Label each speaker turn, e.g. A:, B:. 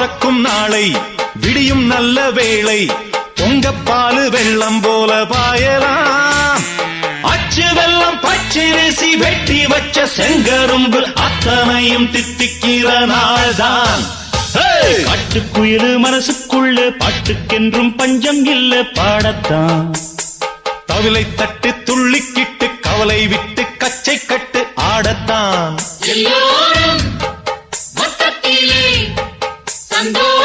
A: பொறக்கும் நாளை விடியும் நல்ல வேளை பொங்கப்பாலு வெள்ளம் போல பாயலாம். அச்சு வெள்ளம் பச்சரிசி வெட்டி வச்ச செங்கரும்பு அத்தனையும் தித்திக்கிற நாள்தான். காட்டுக்குயிலு மனசுக்குள்ள பாட்டுக்கென்றும் பஞ்சம் இல்ல பாடத்தான். தவிலை தட்டு துள்ளிக்கிட்டு கவலை விட்டு கச்சை கட்டு ஆடத்தான்.
B: எல்லோரும் மொத்தத்திலே சந்தோஷம்